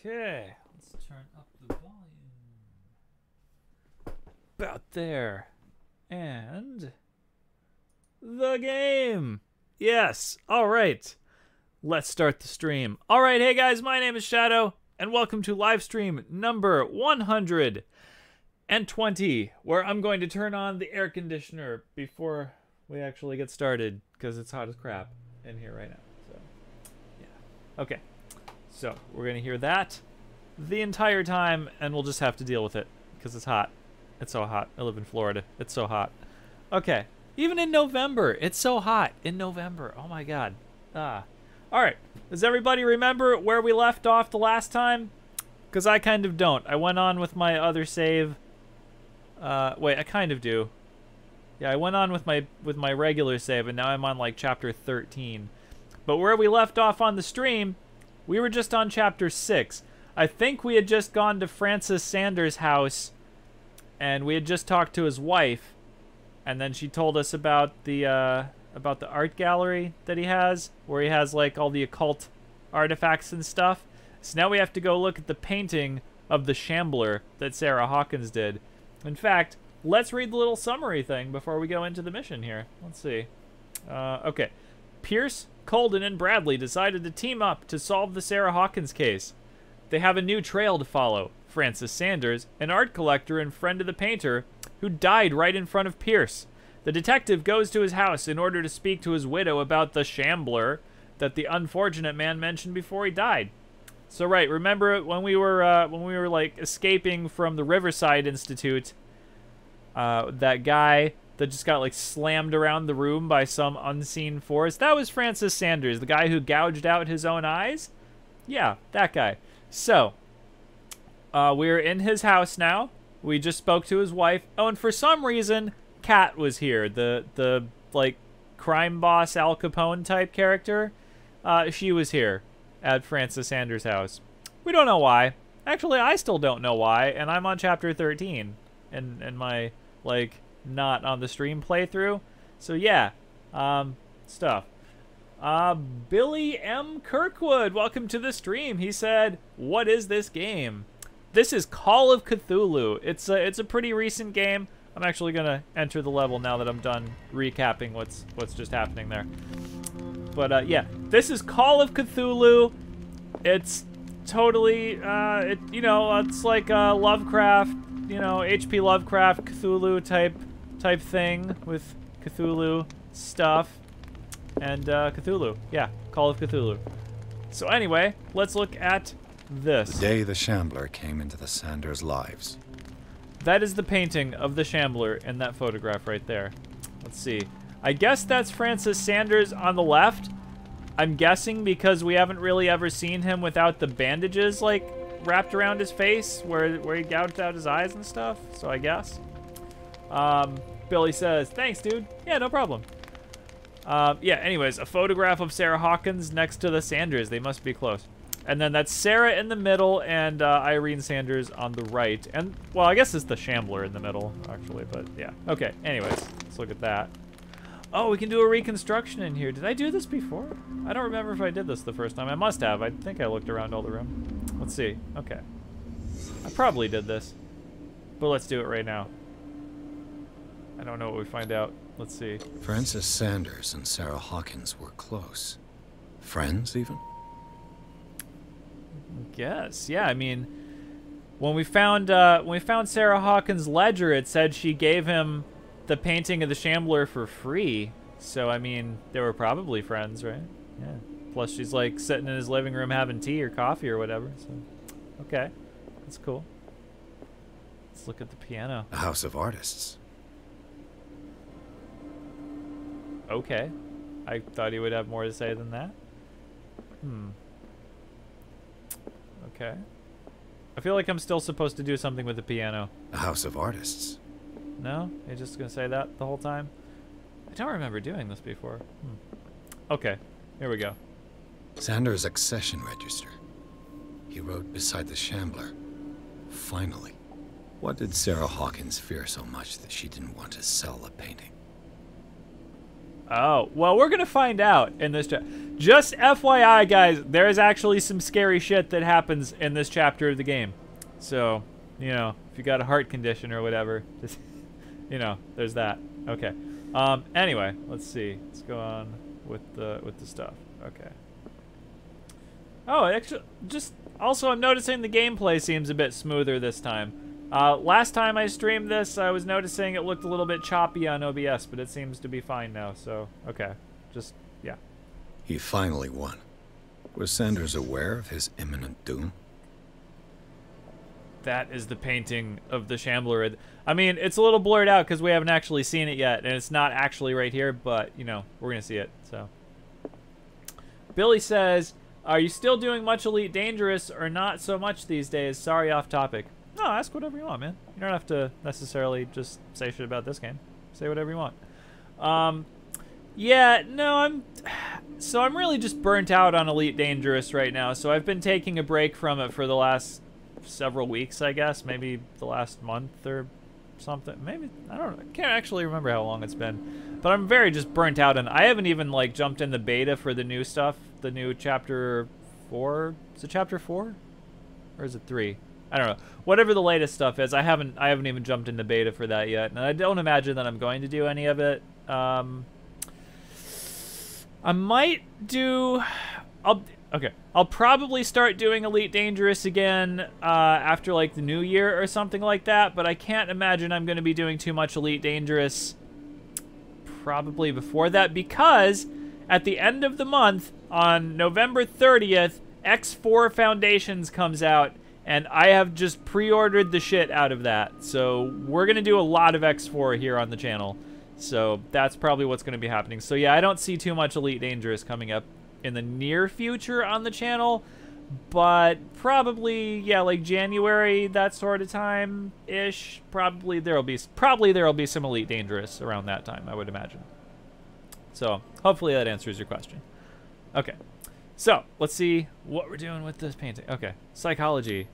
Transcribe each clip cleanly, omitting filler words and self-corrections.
Okay, let's turn up the volume. About there. And the game. Yes. All right. Let's start the stream. All right, hey guys, my name is Shadow, and welcome to Livestream number 120, where I'm going to turn on the air conditioner before we actually get started, because it's hot as crap in here right now. So, yeah. Okay. So, we're going to hear that the entire time, and we'll just have to deal with it, because it's hot. It's so hot. I live in Florida. It's so hot. Okay. Even in November, it's so hot in November. Oh my god. All right. Does everybody remember where we left off the last time? Because I kind of don't. I went on with my other save. Wait, I kind of do. Yeah, I went on with my regular save, and now I'm on like chapter 13. But where we left off on the stream, we were just on chapter 6. I think we had just gone to Francis Sanders' house, and we had just talked to his wife, and then she told us about the art gallery that he has, where he has like all the occult artifacts and stuff. So now we have to go look at the painting of the Shambler that Sarah Hawkins did. In fact, let's read the little summary thing before we go into the mission here. Let's see. Okay. Pierce, Colden, and Bradley decided to team up to solve the Sarah Hawkins case. They have a new trail to follow. Francis Sanders, an art collector and friend of the painter, who died right in front of Pierce. The detective goes to his house in order to speak to his widow about the Shambler that the unfortunate man mentioned before he died. So right, remember when we were like escaping from the Riverside Institute, that guy that just got like slammed around the room by some unseen force? That was Francis Sanders, the guy who gouged out his own eyes? Yeah, that guy. So, we're in his house now. We just spoke to his wife. Oh, and for some reason, Kat was here. The like crime boss Al Capone type character. She was here at Francis Sanders' house. We don't know why. Actually, I still don't know why, and I'm on chapter 13 in my like not on the stream playthrough. So yeah, stuff. Billy M. Kirkwood, welcome to the stream. He said, "What is this game?" This is Call of Cthulhu. It's a pretty recent game. I'm actually gonna enter the level now that I'm done recapping what's just happening there. But yeah, this is Call of Cthulhu. It's totally it's like a Lovecraft, H.P. Lovecraft Cthulhu type thing with Cthulhu stuff and Cthulhu. Yeah, Call of Cthulhu. So anyway, let's look at this. The day the Shambler came into the Sanders' lives. That is the painting of the Shambler in that photograph right there. Let's see. I guess that's Francis Sanders on the left. I'm guessing because we haven't really ever seen him without the bandages like wrapped around his face where he gouged out his eyes and stuff. So I guess. Billy says, "Thanks, dude." Yeah, no problem. Yeah, anyways, a photograph of Sarah Hawkins next to the Sanders. They must be close. And then that's Sarah in the middle and Irene Sanders on the right. And, well, I guess it's the Shambler in the middle, actually, but yeah. Okay, anyways, let's look at that. Oh, we can do a reconstruction in here. Did I do this before? I don't remember if I did this the first time. I must have. I think I looked around all the room. Let's see. Okay. I probably did this. But let's do it right now. I don't know what we find out. Let's see. Francis Sanders and Sarah Hawkins were close. Friends, even? Guess. Yeah, I mean, when we found Sarah Hawkins' ledger, it said she gave him the painting of the Shambler for free. So, I mean, they were probably friends, right? Yeah. Plus, she's like sitting in his living room having tea or coffee or whatever. So, okay. That's cool. Let's look at the piano. A house of artists. Okay. I thought he would have more to say than that. Okay. I feel like I'm still supposed to do something with the piano. A house of artists. No? You're just going to say that the whole time? I don't remember doing this before. Okay. Here we go. Sanders' accession register. He wrote beside the Shambler. Finally. What did Sarah Hawkins fear so much that she didn't want to sell the painting? Oh, well, we're going to find out in this chapter. Just FYI, guys, there is actually some scary shit that happens in this chapter of the game. So, you know, if you got a heart condition or whatever, just, you know, there's that. Okay. Anyway, let's see. Let's go on with the stuff. Okay. Oh, actually, just also I'm noticing the gameplay seems a bit smoother this time. Last time I streamed this, I was noticing it looked a little bit choppy on OBS, but it seems to be fine now, so, okay. Just, yeah. He finally won. Was Sanders aware of his imminent doom? That is the painting of the Shambler. I mean, it's a little blurred out because we haven't actually seen it yet, and it's not actually right here, but, you know, we're going to see it, so. Billy says, are you still doing much Elite Dangerous or not so much these days? Sorry, off topic. No, ask whatever you want, man. You don't have to necessarily just say shit about this game. Say whatever you want. Yeah, no, I'm really just burnt out on Elite Dangerous right now, so I've been taking a break from it for the last several weeks, I guess. Maybe the last month or something. Maybe, I don't know. I can't actually remember how long it's been. But I'm very just burnt out, and I haven't even, like, jumped in the beta for the new stuff. The new Chapter 4? Is it Chapter 4? Or is it 3? I don't know. Whatever the latest stuff is, I haven't even jumped into beta for that yet, and I don't imagine that I'm going to do any of it. I might do... I'll probably start doing Elite Dangerous again after, like, the new year or something like that, but I can't imagine I'm going to be doing too much Elite Dangerous probably before that, because at the end of the month, on November 30th, X4 Foundations comes out, and I have just pre-ordered the shit out of that. So we're going to do a lot of X4 here on the channel. So that's probably what's going to be happening. So yeah, I don't see too much Elite Dangerous coming up in the near future on the channel. But probably, yeah, like January, that sort of time-ish. Probably there'll be some Elite Dangerous around that time, I would imagine. So hopefully that answers your question. Okay. So, let's see what we're doing with this painting. Okay, psychology.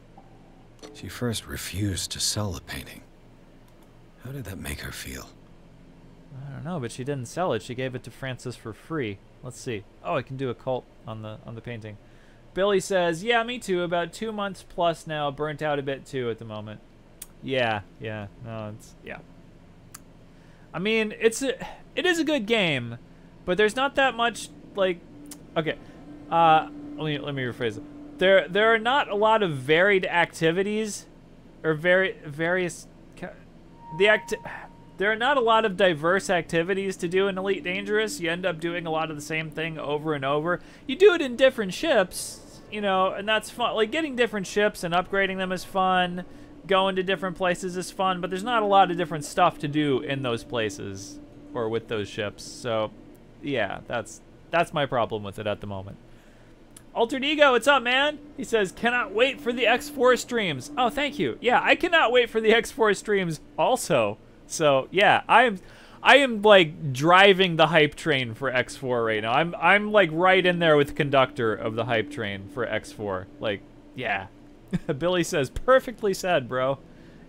She first refused to sell the painting. How did that make her feel? I don't know, but she didn't sell it. She gave it to Francis for free. Let's see. Oh, I can do a cult on the painting. Billy says, yeah, me too. About 2 months plus now. Burnt out a bit too at the moment. Yeah. No, it's, yeah. I mean, it is a good game, but there's not that much, like, okay. Let me rephrase it. There are not a lot of varied activities, or there are not a lot of diverse activities to do in Elite Dangerous. You end up doing a lot of the same thing over and over. You do it in different ships, you know, and that's fun. Like, getting different ships and upgrading them is fun. Going to different places is fun, but there's not a lot of different stuff to do in those places or with those ships. So, yeah, that's my problem with it at the moment. Altered Ego, what's up, man? He says, cannot wait for the X4 streams. Oh, thank you. Yeah, I cannot wait for the X4 streams also. So, yeah, I am like driving the hype train for X4 right now. I'm like right in there with conductor of the hype train for X4. Like, yeah. Billy says, perfectly said, bro.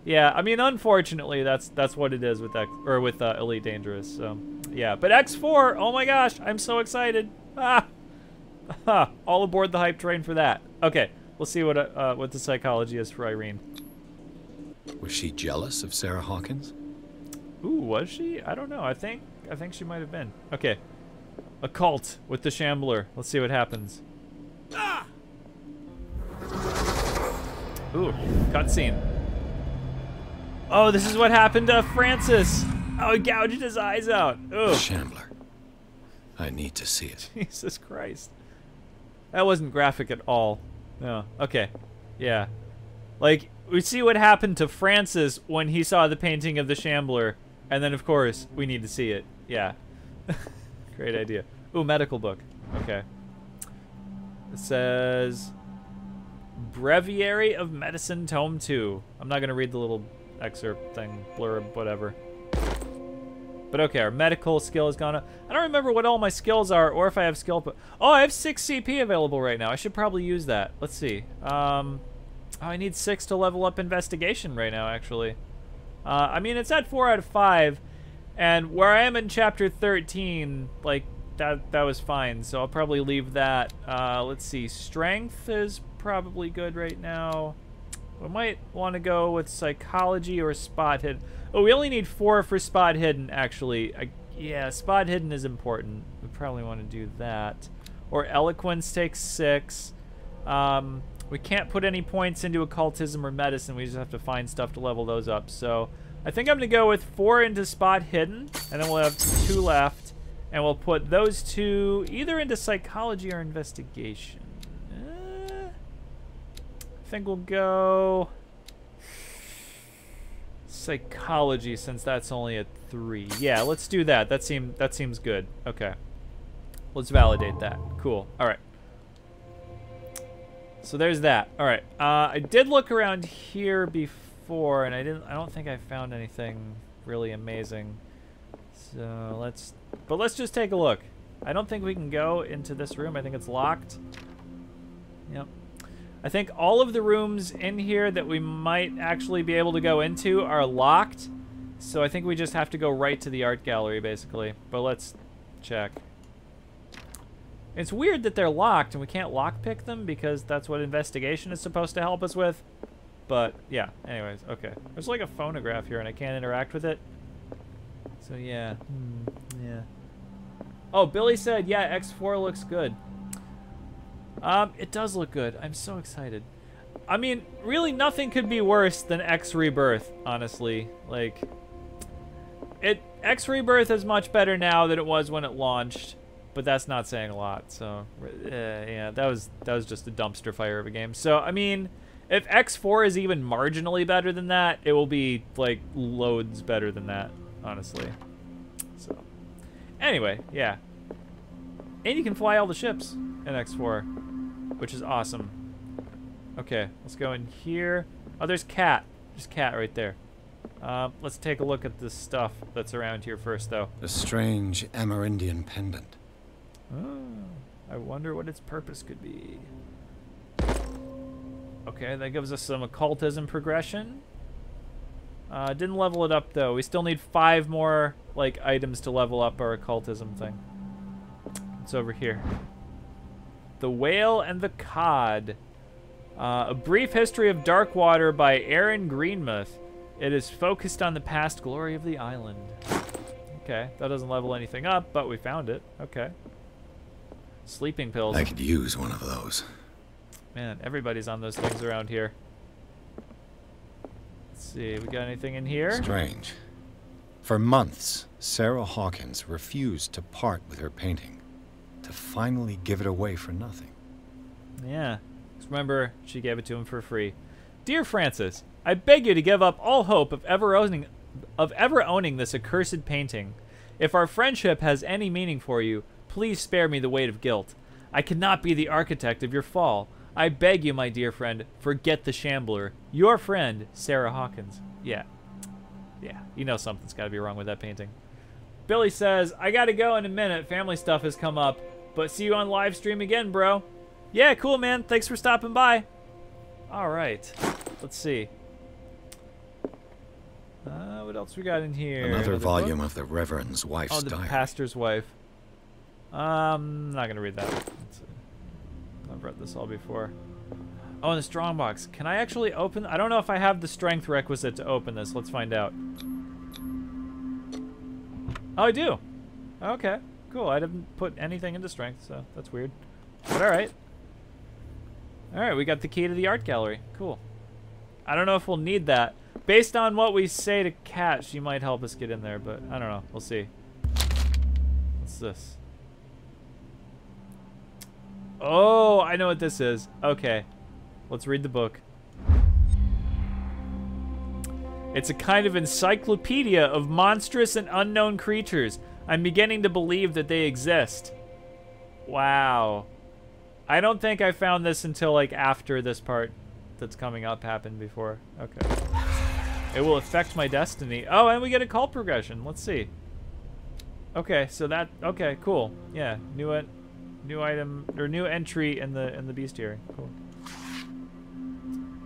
Yeah, I mean, unfortunately, that's what it is with Elite Dangerous. So, yeah, but X4, oh my gosh, I'm so excited. All aboard the hype train for that. Okay, we'll see what the psychology is for Irene. Was she jealous of Sarah Hawkins? Ooh, was she? I don't know. I think she might have been. Okay, a cult with the Shambler. Let's see what happens. Ooh, cutscene. Oh, this is what happened to Francis. Oh, he gouged his eyes out. Ooh. Shambler. I need to see it. Jesus Christ. That wasn't graphic at all. No. Okay. Yeah. Like, we see what happened to Francis when he saw the painting of the Shambler, and then, of course, we need to see it. Yeah. Great idea. Ooh, medical book. Okay. It says... Breviary of Medicine, Tome 2. I'm not going to read the little excerpt thing, blurb, whatever. But okay, our medical skill has gone up. I don't remember what all my skills are, or if I have skill. Oh, I have 6 CP available right now. I should probably use that. Let's see. Oh, I need 6 to level up investigation right now, actually. I mean, it's at 4 out of 5, And where I am in chapter 13, like, that was fine. So I'll probably leave that. Let's see. Strength is probably good right now. We might want to go with psychology or spot hidden. Oh, we only need 4 for spot hidden, actually. Yeah, spot hidden is important. We probably want to do that. Or eloquence takes 6. We can't put any points into occultism or medicine. We just have to find stuff to level those up. So I think I'm going to go with 4 into spot hidden, and then we'll have 2 left. And we'll put those 2 either into psychology or investigation. I think we'll go psychology, since that's only a 3. Yeah, let's do that. That seems good. Okay. Let's validate that. Cool. All right. So there's that. All right. I did look around here before, and I don't think I found anything really amazing. So let's just take a look. I don't think we can go into this room. I think it's locked. Yep. I think all of the rooms in here that we might actually be able to go into are locked. So I think we just have to go right to the art gallery, basically. But let's check. It's weird that they're locked and we can't lockpick them, because that's what investigation is supposed to help us with. But yeah, anyways, okay. There's like a phonograph here and I can't interact with it. So yeah, yeah. Oh, Billy said, yeah, X4 looks good. It does look good. I'm so excited. I mean, really nothing could be worse than X Rebirth, honestly. Like, X Rebirth is much better now than it was when it launched, but that's not saying a lot. So, yeah, that was just a dumpster fire of a game. So, I mean, if X4 is even marginally better than that, it will be, like, loads better than that, honestly. So, anyway, yeah. And you can fly all the ships in X4, which is awesome. Okay, let's go in here. Oh, there's Cat. There's Cat right there. Let's take a look at the stuff that's around here first, though. A strange Amerindian pendant. Oh, I wonder what its purpose could be. Okay, that gives us some occultism progression. Didn't level it up, though. We still need 5 more, like, items to level up our occultism thing. It's over here. The Whale and the Cod. A Brief History of Darkwater by Aaron Greenmuth. It is focused on the past glory of the island. Okay, that doesn't level anything up, but we found it. Okay. Sleeping pills. I could use one of those. Man, everybody's on those things around here. Let's see, we got anything in here? Strange. For months, Sarah Hawkins refused to part with her painting, to finally give it away for nothing. Yeah. Remember, she gave it to him for free. Dear Francis, I beg you to give up all hope of ever owning this accursed painting. If our friendship has any meaning for you, please spare me the weight of guilt. I cannot be the architect of your fall. I beg you, my dear friend, forget the shambler. Your friend, Sarah Hawkins. Yeah. Yeah, you know something's got to be wrong with that painting. Billy says, I gotta go in a minute. Family stuff has come up. But see you on live stream again, bro. Yeah, cool, man. Thanks for stopping by. All right. Let's see. What else we got in here? Another volume of the Reverend's wife's diary. Oh, the diary. pastor's wife. I'm not going to read that. I've read this all before. Oh, and the strongbox. Can I actually open? I don't know if I have the strength requisite to open this. Let's find out. Oh, I do. Okay, cool. I didn't put anything into strength, so that's weird. But all right. All right, we got the key to the art gallery. Cool. I don't know if we'll need that. Based on what we say to Kat, she might help us get in there, but I don't know. We'll see. What's this? Oh, I know what this is. Okay. Let's read the book. It's a kind of encyclopedia of monstrous and unknown creatures. I'm beginning to believe that they exist. Wow. I don't think I found this until, like, after this part that's coming up happened before. Okay. It will affect my destiny. Oh, and we get a cult progression. Let's see. Okay, so that... Okay, cool. Yeah, new item, or new entry in the bestiary. Cool.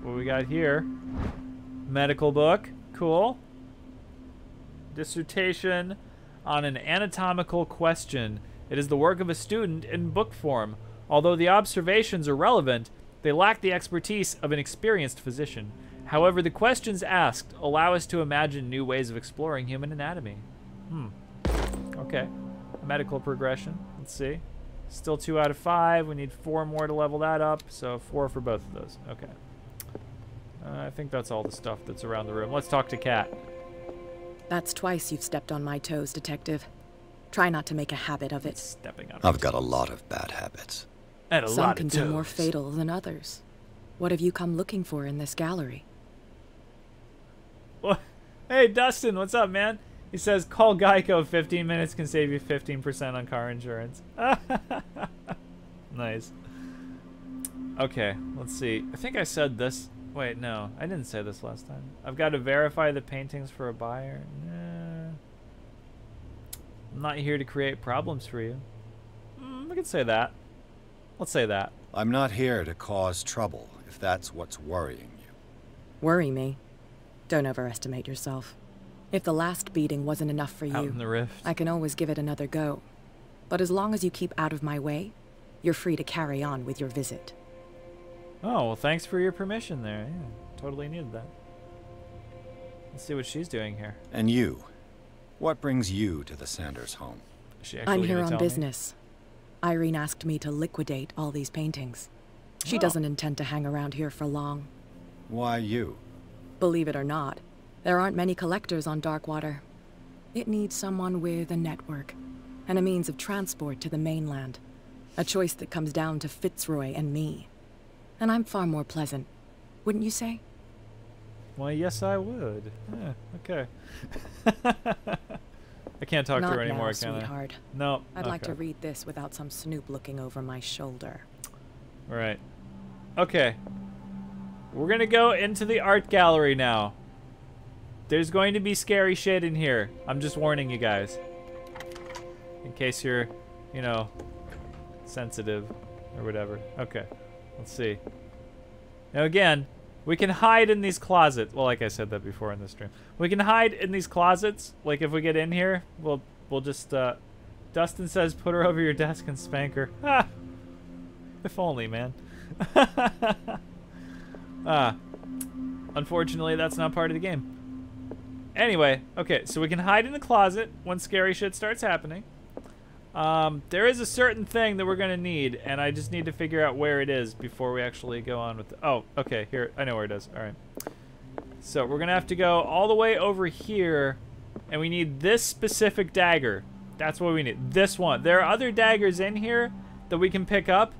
What we got here? Medical book. Cool. Dissertation on an anatomical question. It is the work of a student in book form. Although the observations are relevant, they lack the expertise of an experienced physician. However, the questions asked allow us to imagine new ways of exploring human anatomy. Okay. Medical progression. Let's see. Still 2 out of 5. We need 4 more to level that up. So 4 for both of those. Okay. I think that's all the stuff that's around the room. Let's talk to Kat. That's twice you've stepped on my toes, Detective. Try not to make a habit of it. Stepping on I've got a lot of bad habits. And Some can be more fatal than others. What have you come looking for in this gallery? Well, hey, Dustin, what's up, man? He says, call Geico. 15 minutes can save you 15% on car insurance. Nice. Okay, let's see. I think I said this. Wait, no. I didn't say this last time. I've got to verify the paintings for a buyer. Nah. I'm not here to create problems for you. I could say that. Let's say that. I'm not here to cause trouble, if that's what's worrying you. Worry me? Don't overestimate yourself. If the last beating wasn't enough for Out you, in the rift. I can always give it another go. But as long as you keep out of my way, you're free to carry on with your visit. Oh, well, thanks for your permission there. Yeah, totally needed that. Let's see what she's doing here. And you? What brings you to the Sanders home? Is she actually I'm here gonna on tell me? business. Irene asked me to liquidate all these paintings. She doesn't intend to hang around here for long. Why you? Believe it or not, there aren't many collectors on Darkwater. It needs someone with a network and a means of transport to the mainland. A choice that comes down to Fitzroy and me. And I'm far more pleasant, wouldn't you say? Well, yes, I would. Yeah, okay. I can't talk to her anymore, Not now, can I? sweetheart. No. I'd like to okay. read this without some snoop looking over my shoulder. Right. Okay. We're gonna go into the art gallery now. There's going to be scary shit in here. I'm just warning you guys. In case you're, you know, sensitive or whatever. Okay. Let's see. Now again, we can hide in these closets. Well, like I said that before in the stream. We can hide in these closets. Like if we get in here, we'll just Dustin says put her over your desk and spank her. Ah. If only, man. Unfortunately, that's not part of the game. Anyway, okay, so we can hide in the closet when scary shit starts happening. There is a certain thing that we're gonna need, and I just need to figure out where it is before we actually go on with the, oh, okay, here, I know where it is, all right. So we're gonna have to go all the way over here, and we need this specific dagger. That's what we need, this one. There are other daggers in here that we can pick up,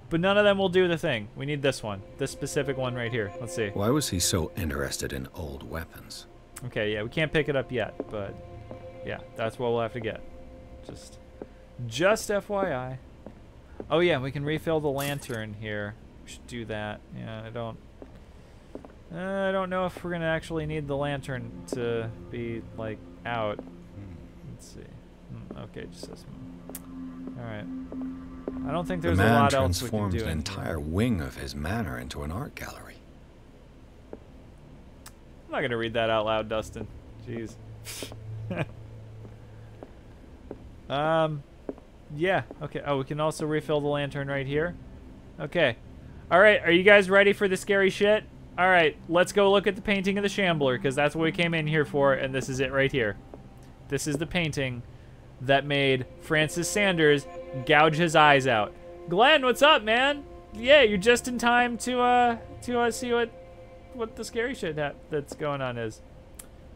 but none of them will do the thing. We need this one, this specific one right here. Let's see. Why was he so interested in old weapons? Okay, yeah, we can't pick it up yet, but yeah, that's what we'll have to get. Just FYI. Oh yeah, we can refill the lantern here. We should do that. Yeah, I don't know if we're gonna actually need the lantern to be like out. Let's see. Okay, just says. All right. I don't think there's a lot else we can transformed do. an entire wing of his manor into an art gallery. I'm not gonna read that out loud, Dustin. Jeez. Yeah, okay. Oh, we can also refill the lantern right here. Okay. Alright, are you guys ready for the scary shit? Alright, let's go look at the painting of the Shambler, because that's what we came in here for, and this is it right here. This is the painting that made Francis Sanders gouge his eyes out. Glenn, what's up, man? Yeah, you're just in time to see what the scary shit that's going on is.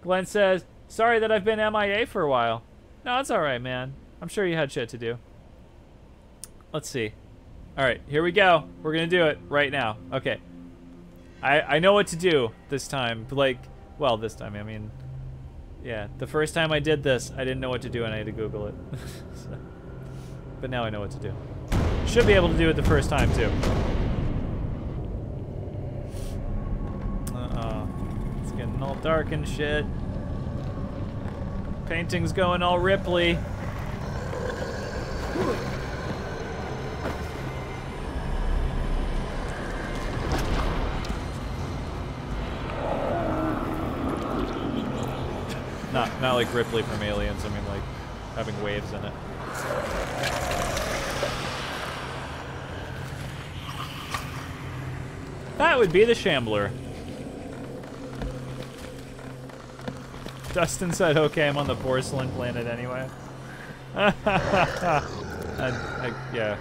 Glenn says, sorry that I've been MIA for a while. No, it's alright, man. I'm sure you had shit to do. Let's see. Alright, here we go. We're gonna do it right now. Okay. I know what to do this time. Like, well, this time, I mean, yeah. The first time I did this, I didn't know what to do and I had to Google it. So, but now I know what to do. Should be able to do it the first time, too. Uh-oh. It's getting all dark and shit. Painting's going all Ripley. Not like Ripley from Aliens. I mean, like having waves in it. That would be the Shambler. Dustin said, "Okay, I'm on the porcelain planet anyway." Yeah.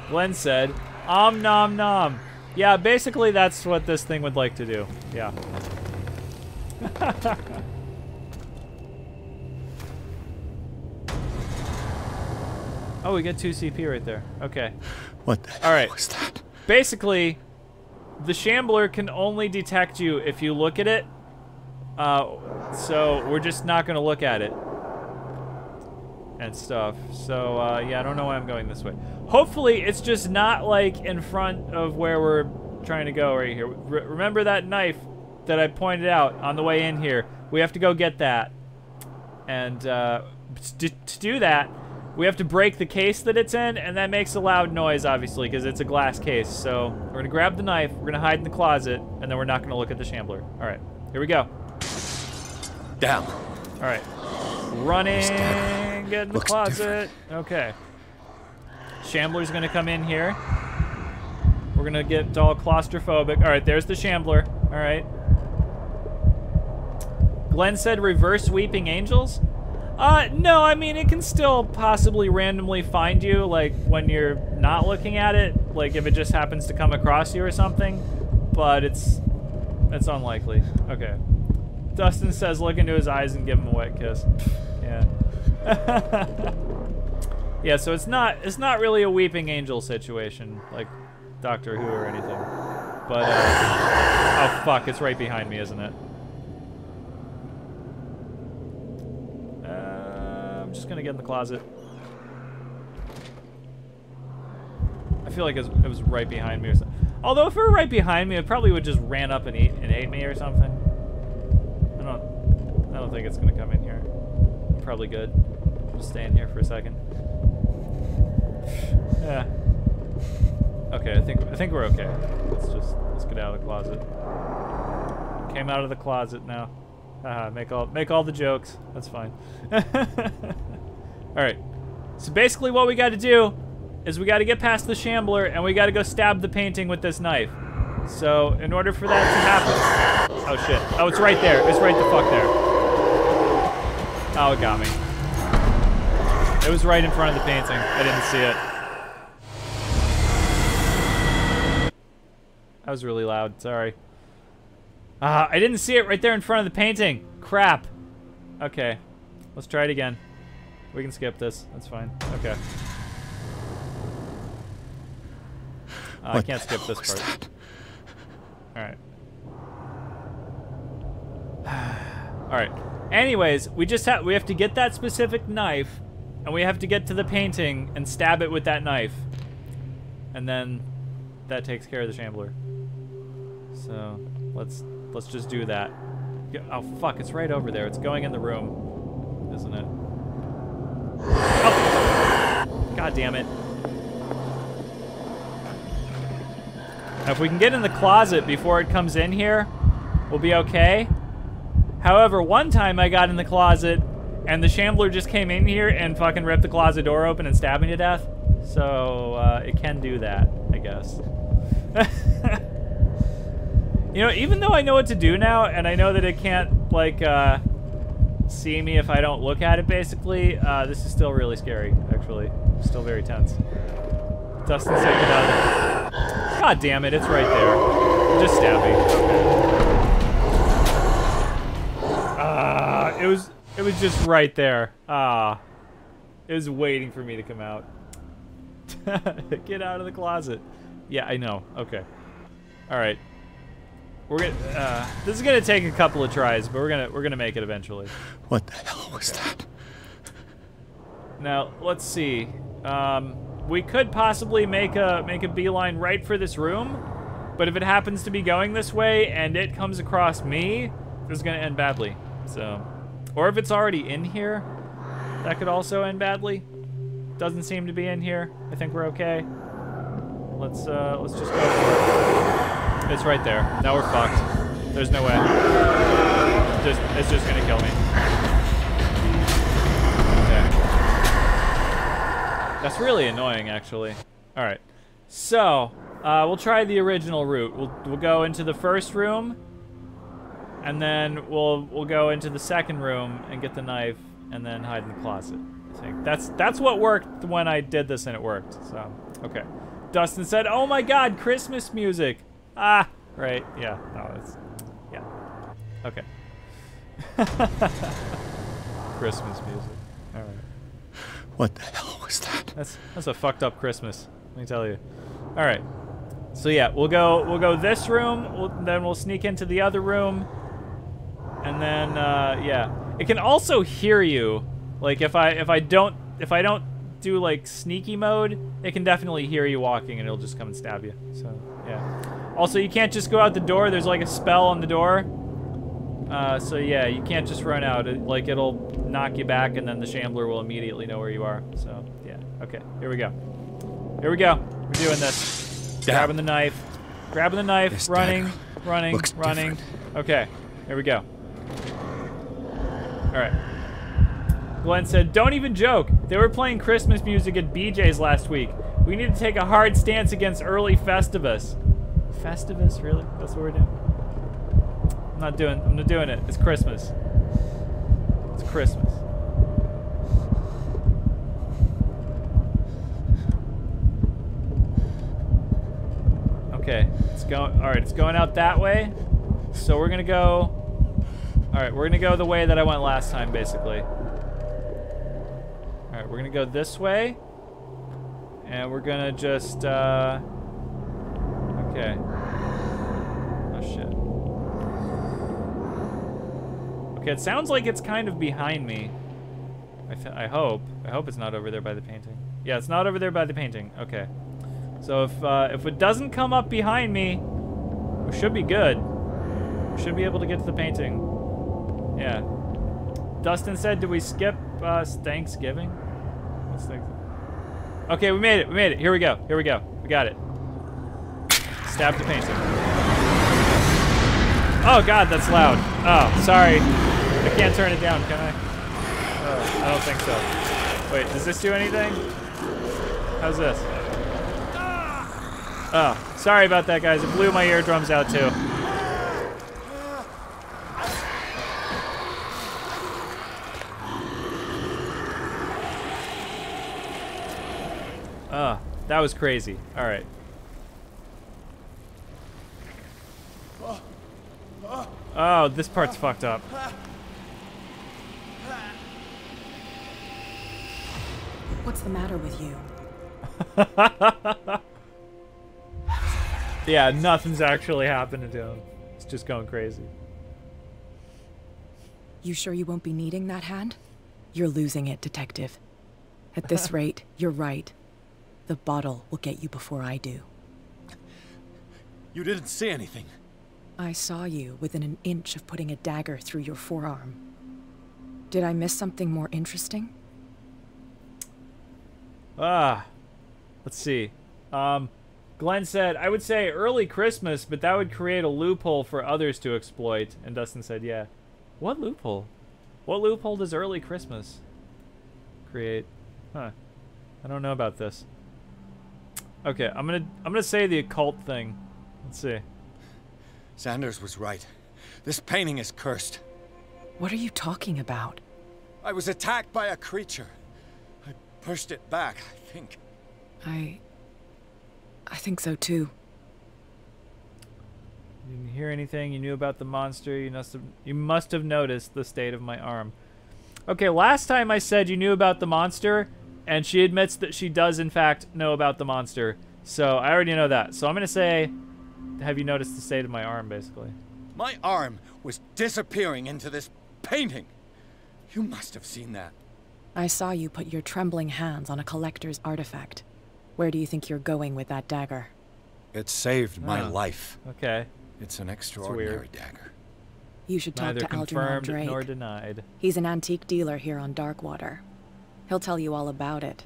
Glenn said, "Om nom nom." Yeah, basically that's what this thing would like to do. Yeah. Oh, we get 2 CP right there. Okay. What the hell was that? Basically, the Shambler can only detect you if you look at it. So we're just not gonna look at it and stuff. So yeah, I don't know why I'm going this way. Hopefully it's just not like in front of where we're trying to go right here. Remember that knife that I pointed out on the way in here? We have to go get that. And to do that, we have to break the case that it's in, and that makes a loud noise, obviously, because it's a glass case. So we're gonna grab the knife, we're gonna hide in the closet, and then we're not gonna look at the Shambler. All right, here we go. Down. All right, running, get in the closet. Okay. Shambler's gonna come in here. We're gonna get all claustrophobic. All right, there's the Shambler. All right. Glenn said reverse weeping angels. No, I mean, it can still possibly randomly find you, like, when you're not looking at it, like, if it just happens to come across you or something, but it's unlikely. Okay. Dustin says look into his eyes and give him a wet kiss. Yeah. Yeah, so it's not really a weeping angel situation, like Doctor Who or anything. But, oh, fuck, it's right behind me, isn't it? Just gonna get in the closet. I feel like it was right behind me or something. Although if it were right behind me, it probably would just ran up and ate me or something. I don't think it's gonna come in here. I'm probably good. Just stay in here for a second. Yeah. Okay, I think we're okay. Let's get out of the closet. Came out of the closet now. Make all the jokes. That's fine. All right. So basically, what we got to do is we got to get past the Shambler and we got to go stab the painting with this knife. So in order for that to happen, oh shit! Oh, it's right there. It's right the fuck there. Oh, it got me. It was right in front of the painting. I didn't see it. That was really loud. Sorry. I didn't see it right there in front of the painting. Crap. Okay. Let's try it again. We can skip this. That's fine. Okay. I can't skip this part. Alright. Alright. Anyways, we have to get that specific knife, and we have to get to the painting and stab it with that knife. And then that takes care of the Shambler. So, let's just do that. Oh, fuck, it's right over there. It's going in the room, isn't it? Oh! God damn it. Now, if we can get in the closet before it comes in here, we'll be okay. However, one time I got in the closet, and the Shambler just came in here and fucking ripped the closet door open and stabbed me to death. So, it can do that, I guess. You know, even though I know what to do now, and I know that it can't, like, see me if I don't look at it, basically, this is still really scary, actually. Still very tense. Dustin said get out of there. God damn it, it's right there. Just stab me. Okay. It was just right there. It was waiting for me to come out. Get out of the closet. Yeah, I know. Okay. All right. We're gonna. This is gonna take a couple of tries, but we're gonna make it eventually. What the hell was that? Now let's see. We could possibly make a beeline right for this room, but if it happens to be going this way and it comes across me, this is gonna end badly. So, or if it's already in here, that could also end badly. Doesn't seem to be in here. I think we're okay. Let's just go for it. It's right there. Now we're fucked. There's no way. it's just gonna kill me. Okay. That's really annoying, actually. All right. So we'll try the original route. We'll go into the first room, and then we'll go into the second room and get the knife, and then hide in the closet. I think that's what worked when I did this, and it worked. So okay. Dustin said, "Oh my God, Christmas music." Ah, right. Yeah. No, it's yeah. Okay. Christmas music. All right. What the hell was that? That's a fucked up Christmas. Let me tell you. All right. So yeah, we'll go this room. Then we'll sneak into the other room, and then yeah, it can also hear you. Like if I don't do like sneaky mode, it can definitely hear you walking, and it'll just come and stab you. So yeah. Also, you can't just go out the door. There's like a spell on the door. So yeah, you can't just run out. It'll knock you back, and then the Shambler will immediately know where you are. So yeah, okay, here we go. Here we go. We're doing this. Down. Grabbing the knife, This running. looks different. Okay, here we go. All right. Glenn said, "Don't even joke. They were playing Christmas music at BJ's last week. We need to take a hard stance against early Festivus." Festivus, really? That's what we're doing? I'm not doing it. It's Christmas. It's Christmas. Okay, all right, it's going out that way. So we're gonna go, all right, we're gonna go the way that I went last time, basically. All right, we're gonna go this way. And we're gonna just, okay. Oh shit. Okay, it sounds like it's kind of behind me. I hope it's not over there by the painting. Yeah, it's not over there by the painting. Okay. So if it doesn't come up behind me, we should be good. We should be able to get to the painting. Yeah. Dustin said, "Do we skip Thanksgiving?" What's Thanksgiving? Okay, we made it. We made it. Here we go. Here we go. We got it. Stab the painting. Oh God, that's loud. Oh, sorry. I can't turn it down, can I? Oh, I don't think so. Wait, does this do anything? How's this? Oh, sorry about that, guys. It blew my eardrums out, too. Oh, that was crazy. All right. Oh, this part's fucked up. What's the matter with you? Yeah, nothing's actually happening to him. It's just going crazy. You sure you won't be needing that hand? You're losing it, Detective. At this rate, you're right. The bottle will get you before I do. You didn't see anything. I saw you within an inch of putting a dagger through your forearm. Did I miss something more interesting? Let's see. Glenn said, "I would say early Christmas, but that would create a loophole for others to exploit." And Dustin said, "Yeah." What loophole? What loophole does early Christmas create? Huh. I don't know about this. Okay, I'm gonna say the occult thing. Let's see. Sanders was right. This painting is cursed. What are you talking about? I was attacked by a creature. I pushed it back, I think. I think so too. You didn't hear anything. You knew about the monster. You must have noticed the state of my arm. Okay, last time I said you knew about the monster, and she admits that she does in fact know about the monster. So I already know that. So I'm gonna say, have you noticed the state of my arm, basically? My arm was disappearing into this painting. You must have seen that. I saw you put your trembling hands on a collector's artifact. Where do you think you're going with that dagger? It saved my life. Okay. It's an extraordinary dagger. You should talk Neither to Algernon confirmed Drake. nor denied. He's an antique dealer here on Darkwater. He'll tell you all about it.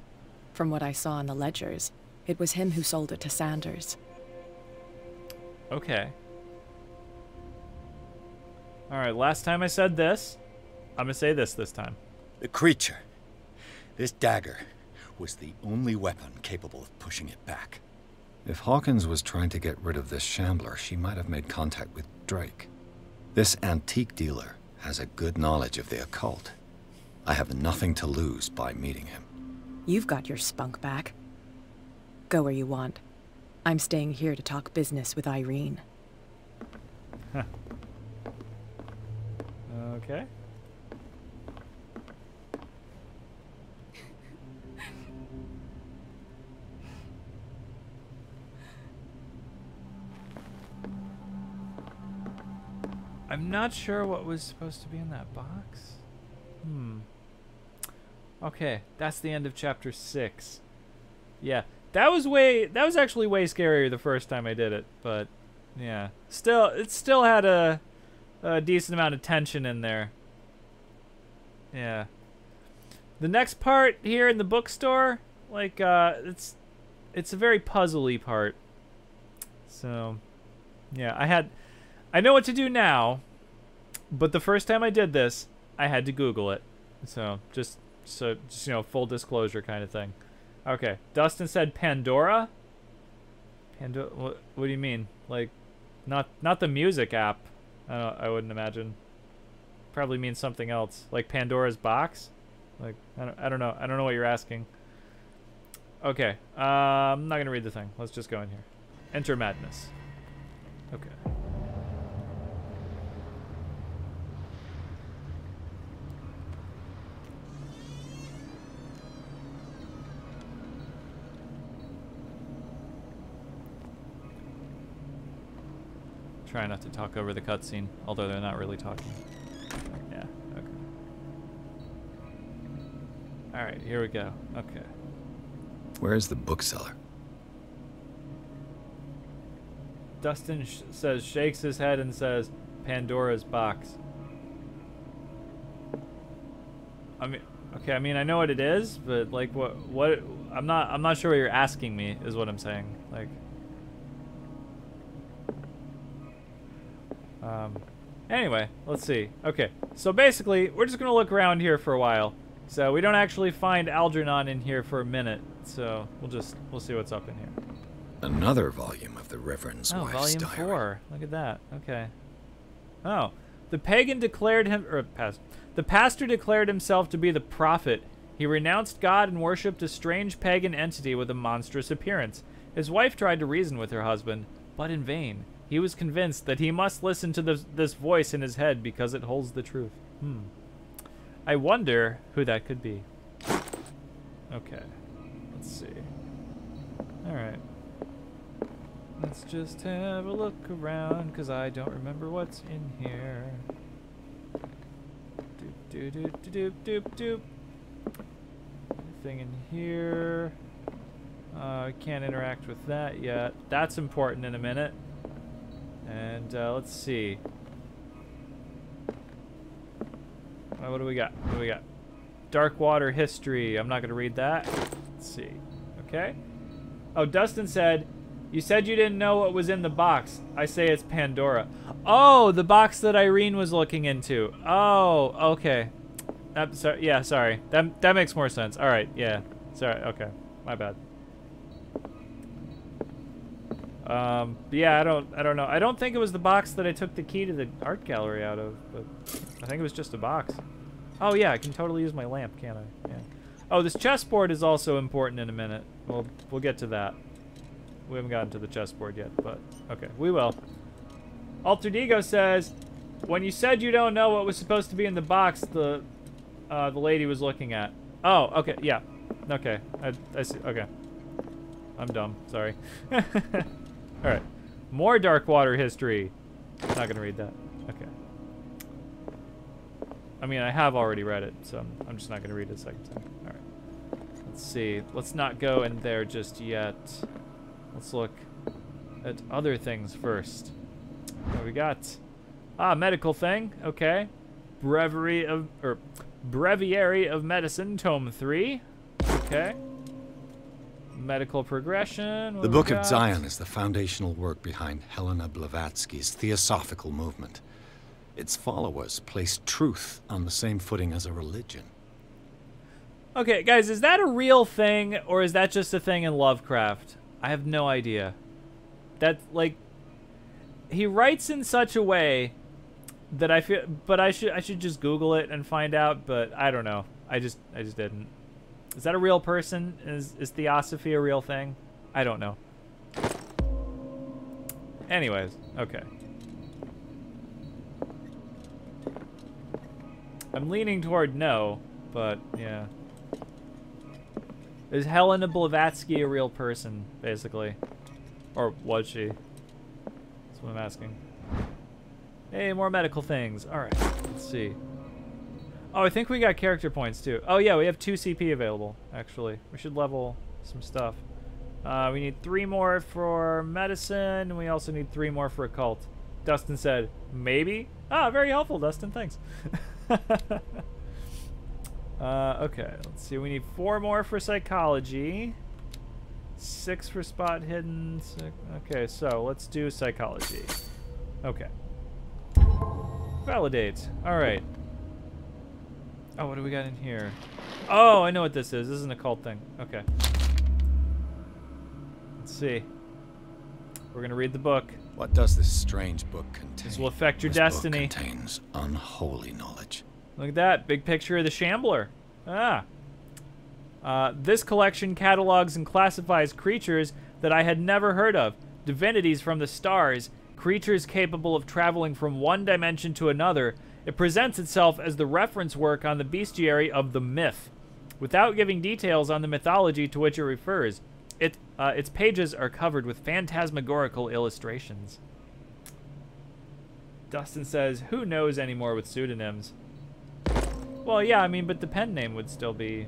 From what I saw in the ledgers, it was him who sold it to Sanders. Okay. All right, last time I said this. I'm going to say this time. The creature. This dagger was the only weapon capable of pushing it back. If Hawkins was trying to get rid of this shambler, she might have made contact with Drake. This antique dealer has a good knowledge of the occult. I have nothing to lose by meeting him. You've got your spunk back. Go where you want. I'm staying here to talk business with Irene. Huh. Okay. I'm not sure what was supposed to be in that box. Okay, that's the end of chapter 6. Yeah, that was actually way scarier the first time I did it, but yeah. It still had a decent amount of tension in there. Yeah. The next part here in the bookstore, like it's a very puzzly part. So, yeah, I know what to do now, but the first time I did this, I had to Google it. So, just you know, full disclosure kind of thing. Okay, Dustin said Pandora? What do you mean? Like, not the music app. I wouldn't imagine. Probably means something else, like Pandora's box. Like, I don't know. I don't know what you're asking. Okay, I'm not gonna read the thing. Let's just go in here. Enter madness. Okay. Try not to talk over the cutscene, although they're not really talking. Yeah, okay. Alright, here we go. Okay. Where is the bookseller? Dustin shakes his head and says, Pandora's box. I mean, okay, I mean, I know what it is, but like, what, I'm not sure what you're asking me, is what I'm saying. Like, anyway, let's see. Okay, so basically, we're just gonna look around here for a while. So we don't actually find Algernon in here for a minute, so we'll see what's up in here. Another volume of the Reverend's wife's volume diary. 4. Look at that. Okay. Oh, the pagan declared him, the pastor declared himself to be the prophet. He renounced God and worshipped a strange pagan entity with a monstrous appearance. His wife tried to reason with her husband, but in vain. He was convinced that he must listen to this voice in his head because it holds the truth. I wonder who that could be. Okay. Let's see. Alright. Let's just have a look around, because I don't remember what's in here. Doop, doop, doop, doop, doop. Anything in here? I can't interact with that yet. That's important in a minute. And let's see. What do we got? What do we got? Dark Water History. I'm not going to read that. Let's see. Okay. Oh, Dustin said, you said you didn't know what was in the box. I say it's Pandora. Oh, the box that Irene was looking into. Oh, okay. Sorry. Yeah, sorry. That makes more sense. All right. Yeah. Sorry. Okay. My bad. Yeah, I don't know. I don't think it was the box that I took the key to the art gallery out of, but I think it was just a box. Oh yeah, I can totally use my lamp, can't I? Yeah. Oh, this chessboard is also important in a minute. We'll get to that. We haven't gotten to the chessboard yet, but okay, we will. Altered Ego says, when you said you don't know what was supposed to be in the box, the lady was looking at. Oh, okay, yeah. Okay, I see. Okay. I'm dumb. Sorry. All right. More Dark Water History. Not gonna read that. Okay. I mean, I have already read it, so I'm just not gonna read it a second time. All right. Let's see. Let's not go in there just yet. Let's look at other things first. What we got? Ah, medical thing. Okay. Breviary of Medicine, Tome 3. Okay. Medical progression. The Book of Zion is the foundational work behind Helena Blavatsky's Theosophical movement. Its followers place truth on the same footing as a religion. Okay, guys, is that a real thing, or is that just a thing in Lovecraft? I have no idea. That, like, he writes in such a way that I feel, but I should just Google it and find out, but I don't know. I just didn't. Is that a real person? Is theosophy a real thing? I don't know. Anyways, okay. I'm leaning toward no, but yeah. Is Helena Blavatsky a real person, basically? Or was she? That's what I'm asking. Hey, more medical things. Alright, let's see. Oh, I think we got character points, too. Oh, yeah, we have 2 CP available, actually. We should level some stuff. We need 3 more for medicine, and we also need 3 more for occult. Dustin said, maybe? Ah, very helpful, Dustin. Thanks. Okay, let's see. We need 4 more for psychology. 6 for spot hidden. Okay, so let's do psychology. Okay. Validate. Alright. Oh, what do we got in here? Oh, I know what this is. This is an occult thing. Okay. Let's see. We're going to read the book. What does this strange book contain? This will affect your This destiny. book contains unholy knowledge. Look at that. Big picture of the Shambler. Ah. This collection catalogs and classifies creatures that I had never heard of. Divinities from the stars. Creatures capable of traveling from one dimension to another. It presents itself as the reference work on the bestiary of the myth, without giving details on the mythology to which it refers. Its pages are covered with phantasmagorical illustrations. Dustin says, who knows anymore with pseudonyms? Well, yeah, I mean, but the pen name would still be,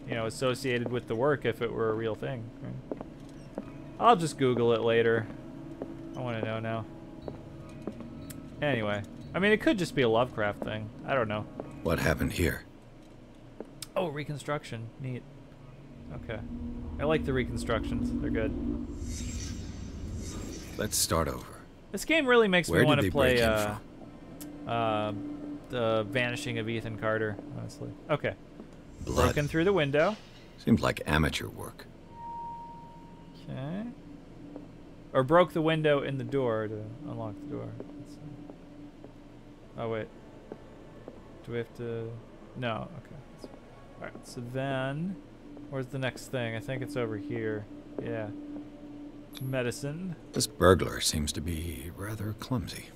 you know, associated with the work if it were a real thing. Right? I'll just Google it later. I want to know now. Anyway, I mean, it could just be a Lovecraft thing. I don't know. What happened here? Oh, reconstruction. Neat. Okay. I like the reconstructions. They're good. Let's start over. This game really makes me Where want did to they break play in the Vanishing of Ethan Carter, honestly. Okay. Blood. Broken through the window. Seems like amateur work. Okay. Or broke the window in the door to unlock the door. Let's see. Oh, wait. Do we have to... No, okay. Alright, so then... Where's the next thing? I think it's over here. Yeah. Medicine. This burglar seems to be rather clumsy.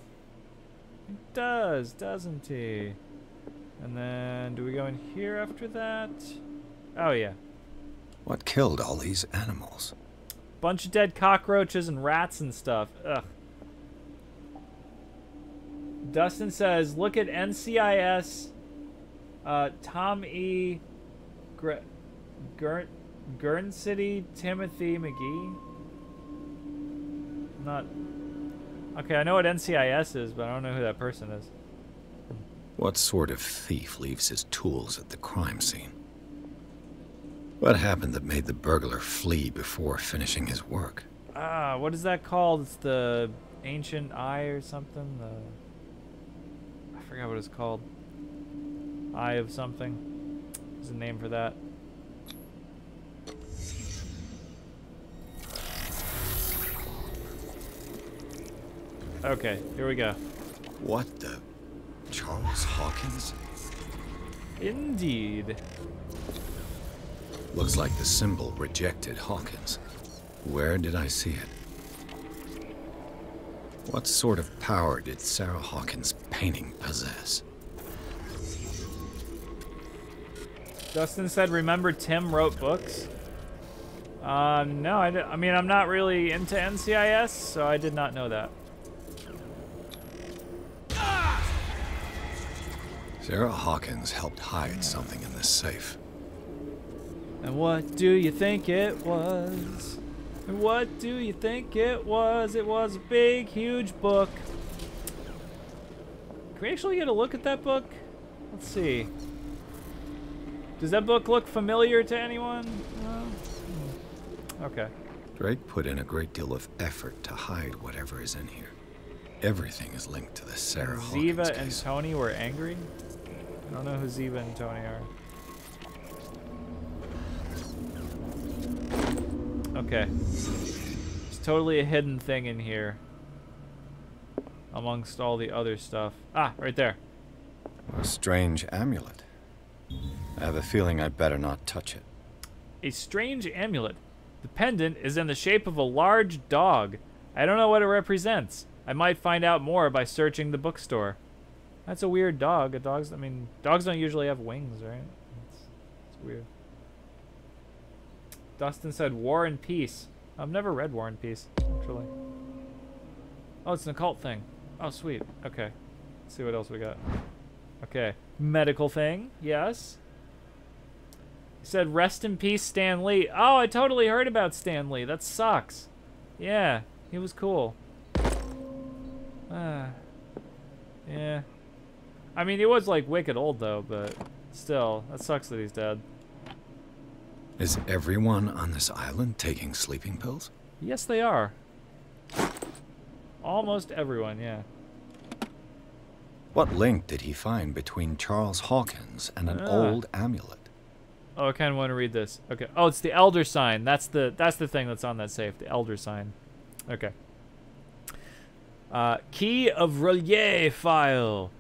He does, doesn't he? And then, do we go in here after that? Oh, yeah. What killed all these animals? Bunch of dead cockroaches and rats and stuff. Ugh. Dustin says, look at NCIS Tom E. Guernsey Timothy McGee. Not... Okay, I know what NCIS is, but I don't know who that person is. What sort of thief leaves his tools at the crime scene? What happened that made the burglar flee before finishing his work? Ah, what is that called? It's the Ancient Eye or something? I forgot what it's called. Eye of something. There's a name for that. Okay, here we go. What the... Charles Hawkins? Indeed. Looks like the symbol rejected Hawkins. Where did I see it? What sort of power did Sarah Hawkins' painting possess? Dustin said, remember Tim wrote books? No, I mean, I'm not really into NCIS, so I did not know that. Sarah Hawkins helped hide something in this safe. And what do you think it was? And what do you think it was? It was a big, huge book. Can we actually get a look at that book? Let's see. Does that book look familiar to anyone? Okay. Drake put in a great deal of effort to hide whatever is in here. Everything is linked to the Sarah Hawkins Ziva and case. Tony were angry? I don't know who Ziva and Tony are. Okay. There's totally a hidden thing in here. Amongst all the other stuff. Ah, right there. A strange amulet. I have a feeling I'd better not touch it. A strange amulet. The pendant is in the shape of a large dog. I don't know what it represents. I might find out more by searching the bookstore. That's a weird dog. Dogs don't usually have wings, right? It's weird. Dustin said War and Peace. I've never read War and Peace, actually. Oh, it's an occult thing. Oh, sweet. Okay. Let's see what else we got. Okay. Medical thing. Yes. He said, rest in peace, Stan Lee. Oh, I totally heard about Stan Lee. That sucks. Yeah, he was cool. Yeah. I mean, he was, like, wicked old, though, but still, that sucks that he's dead. Is everyone on this island taking sleeping pills? Yes, they are. Almost everyone, yeah. What link did he find between Charles Hawkins and an old amulet? Oh, I kind of want to read this. Okay. Oh, it's the Elder Sign. That's the thing that's on that safe. The Elder Sign. Okay. Key of Relief file.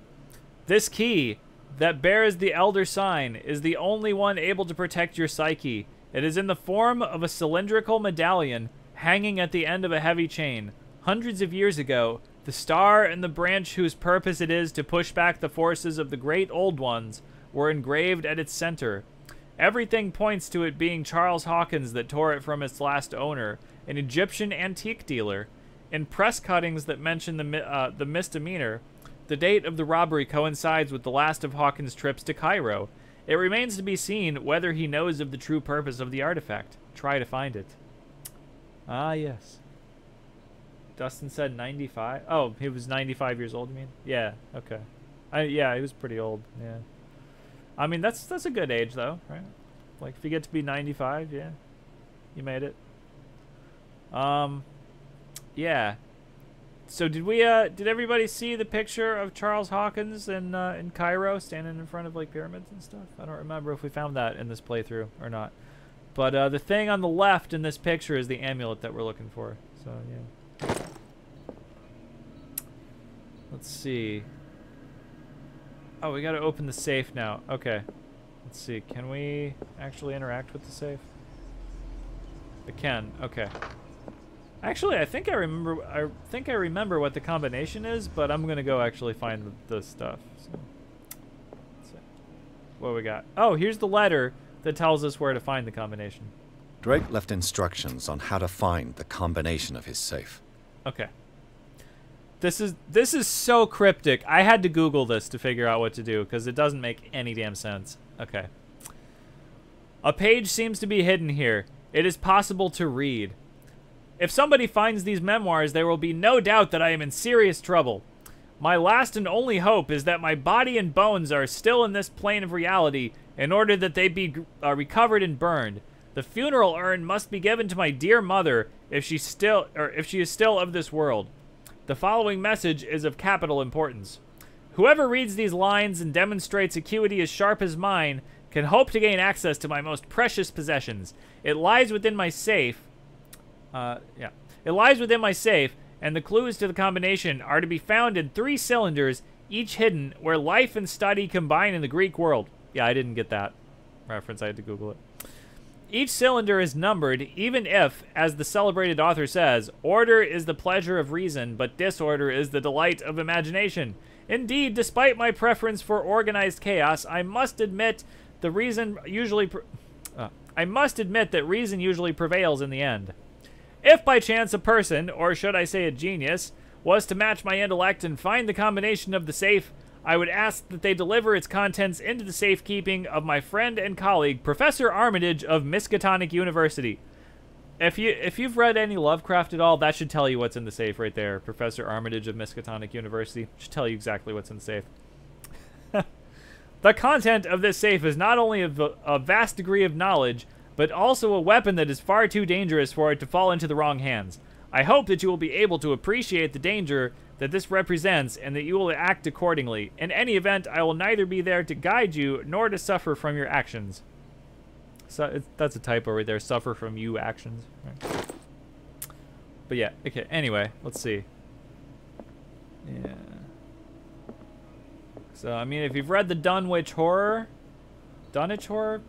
This key that bears the Elder Sign is the only one able to protect your psyche. It is in the form of a cylindrical medallion hanging at the end of a heavy chain. Hundreds of years ago, the star and the branch whose purpose it is to push back the forces of the great old ones were engraved at its center. Everything points to it being Charles Hawkins that tore it from its last owner, an Egyptian antique dealer. In press cuttings that mention the misdemeanor, the date of the robbery coincides with the last of Hawkins' trips to Cairo. It remains to be seen whether he knows of the true purpose of the artifact. Try to find it. Ah, yes. Dustin said 95. Oh, he was 95 years old, you mean? Yeah, okay. Yeah, he was pretty old, yeah. I mean, that's a good age, though, right? Like, if you get to be 95, yeah, you made it. Yeah. So did everybody see the picture of Charles Hawkins in Cairo, standing in front of, like, pyramids and stuff? I don't remember if we found that in this playthrough or not. But the thing on the left in this picture is the amulet that we're looking for. So, yeah. Let's see. Oh, we gotta open the safe now. Okay. Let's see. Can we actually interact with the safe? We can. Okay. Actually, I think I remember what the combination is, but I'm gonna go actually find the stuff. So, let's see. What we got? Oh, here's the letter that tells us where to find the combination. Drake left instructions on how to find the combination of his safe. Okay. This is so cryptic. I had to Google this to figure out what to do because it doesn't make any damn sense. Okay. A page seems to be hidden here. It is possible to read. If somebody finds these memoirs, there will be no doubt that I am in serious trouble. My last and only hope is that my body and bones are still in this plane of reality in order that they be recovered and burned. The funeral urn must be given to my dear mother if she is still of this world. The following message is of capital importance. Whoever reads these lines and demonstrates acuity as sharp as mine can hope to gain access to my most precious possessions. It lies within my safe. It lies within my safe, and the clues to the combination are to be found in 3 cylinders, each hidden, where life and study combine in the Greek world. Yeah, I didn't get that reference. I had to Google it. Each cylinder is numbered, even if, as the celebrated author says, order is the pleasure of reason, but disorder is the delight of imagination. Indeed, despite my preference for organized chaos, I must admit that reason usually prevails in the end. If by chance a person, or should I say a genius, was to match my intellect and find the combination of the safe, I would ask that they deliver its contents into the safekeeping of my friend and colleague, Professor Armitage of Miskatonic University. If you've read any Lovecraft at all, that should tell you what's in the safe right there. Professor Armitage of Miskatonic University should tell you exactly what's in the safe. The content of this safe is not only of a vast degree of knowledge, but also a weapon that is far too dangerous for it to fall into the wrong hands. I hope that you will be able to appreciate the danger that this represents and that you will act accordingly. In any event, I will neither be there to guide you nor to suffer from your actions. So that's a typo right there. Suffer from you actions. Right. But yeah, okay. Anyway, let's see. Yeah. So I mean, if you've read the Dunwich Horror, Dunwich Horror,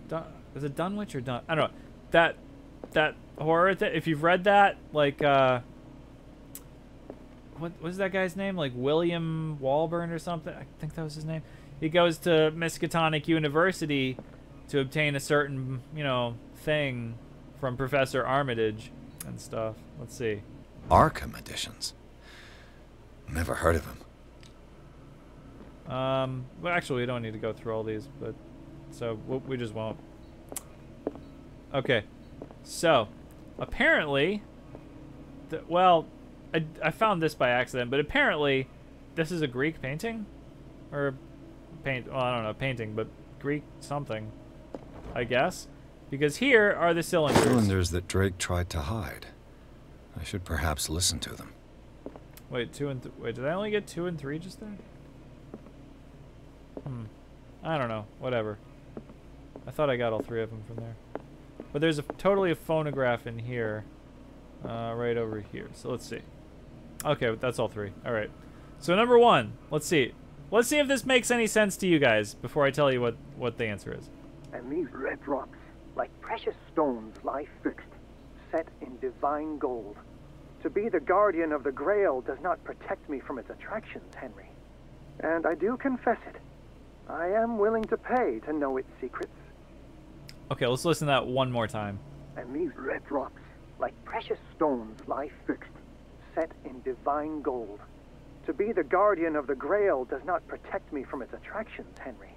is it Dunwich or Dun? I don't know. That horror. If you've read that, like what was that guy's name? Like William Walburn or something? I think that was his name. He goes to Miskatonic University to obtain a certain, you know, thing from Professor Armitage and stuff. Let's see. Arkham editions. Never heard of him. Well, actually, we don't need to go through all these, but so we just won't. Okay, so apparently, well, I found this by accident, but apparently, this is a Greek painting, or well, I don't know, painting, but Greek something, I guess, because here are the cylinders. Cylinders that Drake tried to hide. I should perhaps listen to them. Wait, wait, did I only get 2 and 3 just there? I don't know. Whatever. I thought I got all 3 of them from there. But there's totally a phonograph in here. Right over here. So let's see. Okay, that's all 3. All right. So number 1. Let's see. Let's see if this makes any sense to you guys before I tell you what the answer is. And these red rocks, like precious stones, lie fixed, set in divine gold. To be the guardian of the Grail does not protect me from its attractions, Henry. And I do confess it. I am willing to pay to know its secrets. Okay, let's listen to that one more time. And these red rocks, like precious stones, lie fixed, set in divine gold. To be the guardian of the Grail does not protect me from its attractions, Henry.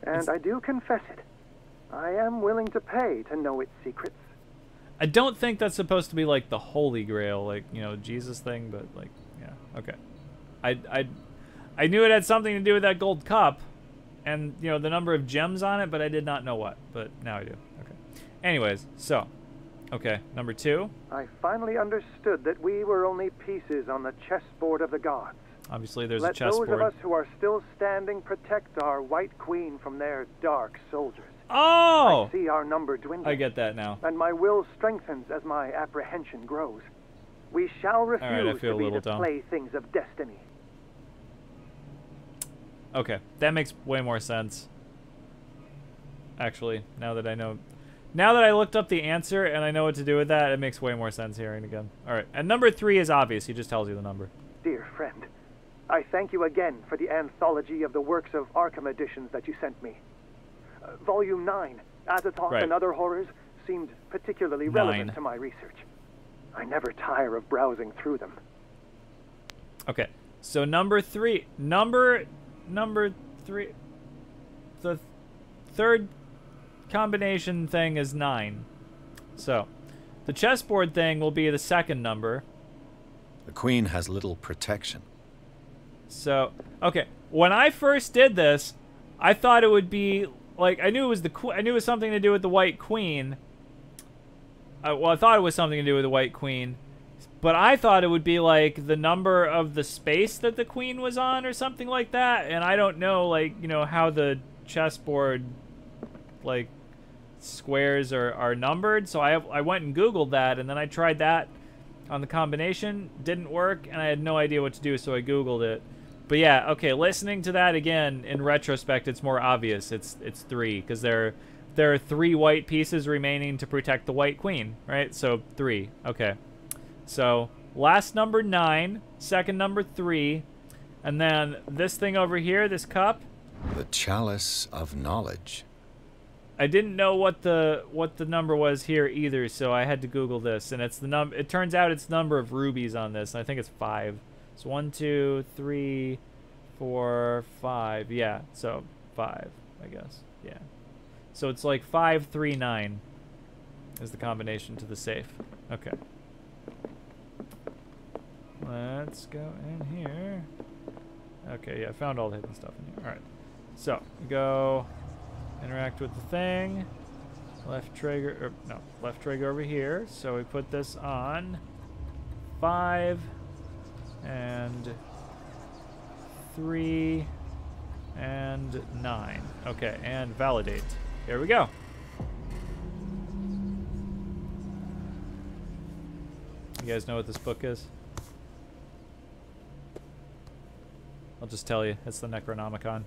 And I do confess it. I am willing to pay to know its secrets. I don't think that's supposed to be like the Holy Grail, like, you know, Jesus thing, but like, yeah, okay. I knew it had something to do with that gold cup and, you know, the number of gems on it, but I did not know what, but now I do. Okay. Anyways, so, okay, number 2. I finally understood that we were only pieces on the chessboard of the gods. Obviously, there's a Let chessboard. those of us who are still standing protect our White Queen from their dark soldiers. Oh! I see our number dwindle. I get that now. And my will strengthens as my apprehension grows. We shall refuse to be the playthings of destiny. Okay, that makes way more sense. Actually, now that I looked up the answer and I know what to do with that, it makes way more sense hearing it again. All right, and number 3 is obvious. He just tells you the number. Dear friend, I thank you again for the anthology of the works of Arkham editions that you sent me. Volume 9, Azathoth and Other Horrors, seemed particularly relevant to my research. I never tire of browsing through them. Okay, so number 3, number 3, the third combination thing is 9. So, the chessboard thing will be the second number. The Queen has little protection. So, okay, when I first did this, I thought it would be like I knew it was something to do with the White Queen. Well, I thought it was something to do with the White Queen, but I thought it would be like the number of the space that the Queen was on or something like that. And I don't know, like, you know, how the chessboard, like, squares are numbered. So I went and Googled that, and then I tried that on the combination. Didn't work, and I had no idea what to do, so I Googled it. But yeah, okay, listening to that again, in retrospect, it's more obvious. It's 3, because there are 3 white pieces remaining to protect the White Queen, right? So 3, okay. So last number 9, second number 3, and then this thing over here, this cup. The Chalice of Knowledge. I didn't know what the number was here either, so I had to Google this, and it's the it turns out it's the number of rubies on this, and I think it's 5. So 1, 2, 3, 4, 5. Yeah, so 5, I guess. Yeah. So it's like 5, 3, 9 is the combination to the safe. Okay. Let's go in here. Okay, yeah, I found all the hidden stuff in here. All right. So, go interact with the thing. Left trigger, left trigger over here. So we put this on 5 and 3 and 9. Okay, and validate. Here we go. You guys know what this book is? I'll just tell you, it's the Necronomicon.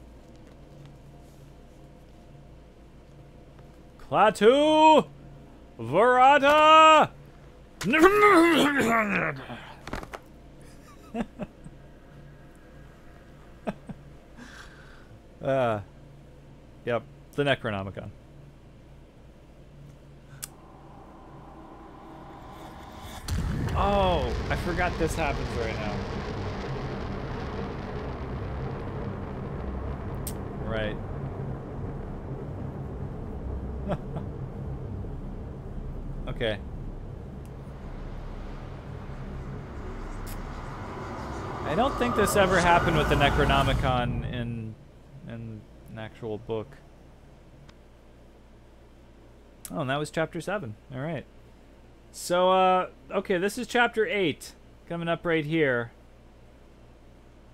Klaatu Verata! Yep, the Necronomicon. Oh, I forgot this happens right now. Right. Okay. I don't think this ever happened with the Necronomicon in an actual book. Oh, and that was chapter 7. All right. So, okay, this is chapter 8 coming up right here.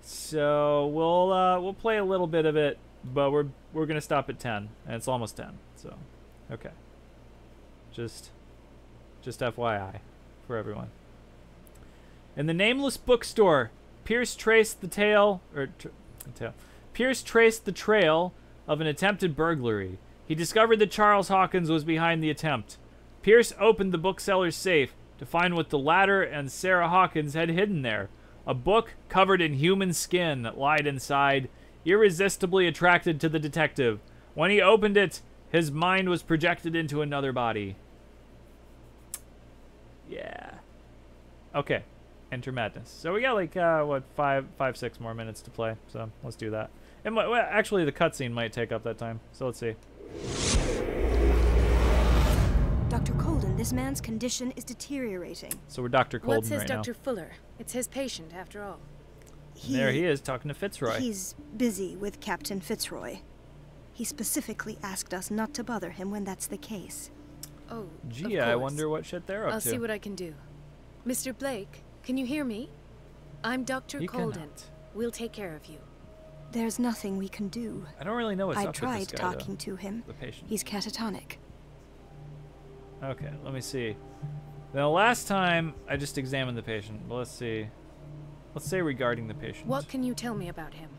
So we'll play a little bit of it, but we're gonna stop at 10, and it's almost 10. So, okay. Just FYI for everyone. In the nameless bookstore, Pierce traced the trail of an attempted burglary. He discovered that Charles Hawkins was behind the attempt. Pierce opened the bookseller's safe to find what the latter and Sarah Hawkins had hidden there. A book covered in human skin that lied inside, irresistibly attracted to the detective. When he opened it, his mind was projected into another body. Yeah. Okay. Enter Madness. So we got like, what, 6 more minutes to play. So let's do that. And well, actually, the cutscene might take up that time. So let's see. Dr. Colden, this man's condition is deteriorating. So we're Dr. Colden What says right Dr. now. Fuller? It's his patient, after all. There he is, talking to Fitzroy. He's busy with Captain Fitzroy. He specifically asked us not to bother him when that's the case. Oh, Gee, of I course. wonder what shit they're up I'll to. see what I can do. Mr. Blake, can you hear me? I'm Dr. He Colden. cannot. We'll take care of you. There's nothing we can do. I don't really know what's I up with tried this guy, talking to him. the patient. He's catatonic. Okay, let me see. Now, last time I just examined the patient, but let's see. Let's say regarding the patient. What can you tell me about him?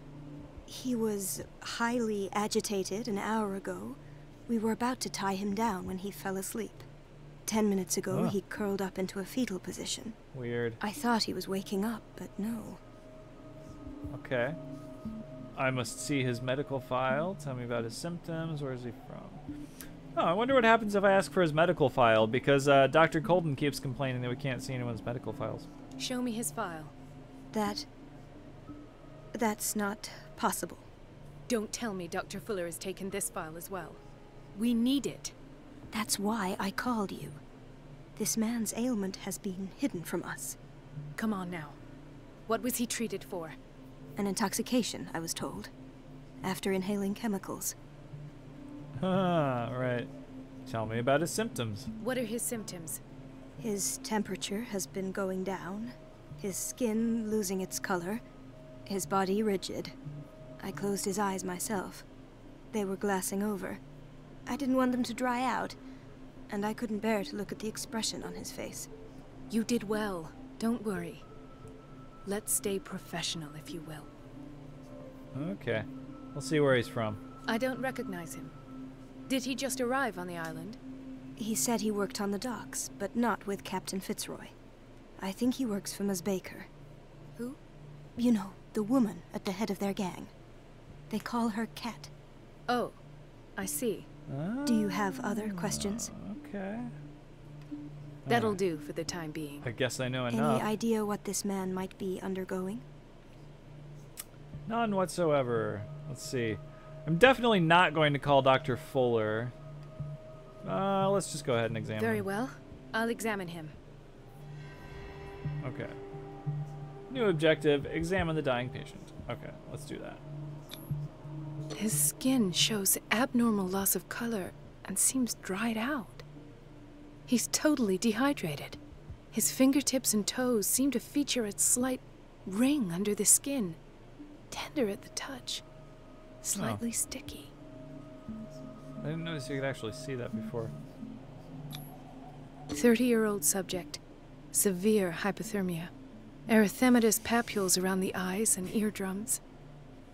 He was highly agitated an hour ago. We were about to tie him down when he fell asleep. 10 minutes ago, Oh. he curled up into a fetal position. Weird. I thought he was waking up, but no. Okay. I must see his medical file. Tell me about his symptoms. Where is he from? Oh, I wonder what happens if I ask for his medical file, because Dr. Colden keeps complaining that we can't see anyone's medical files. Show me his file. That's not possible. Don't tell me Dr. Fuller has taken this file as well. We need it. That's why I called you. This man's ailment has been hidden from us. Come on now. What was he treated for? An intoxication, I was told. After inhaling chemicals. Ah, right. Tell me about his symptoms. What are his symptoms? His temperature has been going down. His skin losing its color. His body rigid. I closed his eyes myself. They were glassing over. I didn't want them to dry out, and I couldn't bear to look at the expression on his face. You did well. Don't worry. Let's stay professional, if you will. Okay. We'll see where he's from. I don't recognize him. Did he just arrive on the island? He said he worked on the docks, but not with Captain Fitzroy. I think he works for Ms. Baker. Who? You know, the woman at the head of their gang. They call her Cat. Oh, I see. Do you have other questions? Okay. That'll Alright. do for the time being. I guess I know Any enough. idea what this man might be undergoing? None whatsoever. Let's see. I'm definitely not going to call Dr. Fuller. Let's just go ahead and examine Very him. well. I'll examine him. Okay. New objective, examine the dying patient. Okay, let's do that. His skin shows abnormal loss of color and seems dried out. He's totally dehydrated. His fingertips and toes seem to feature a slight ring under the skin. tender at the touch. Slightly sticky. I didn't notice you could actually see that before. 30-year-old subject. Severe hypothermia. Erythematous papules around the eyes and eardrums.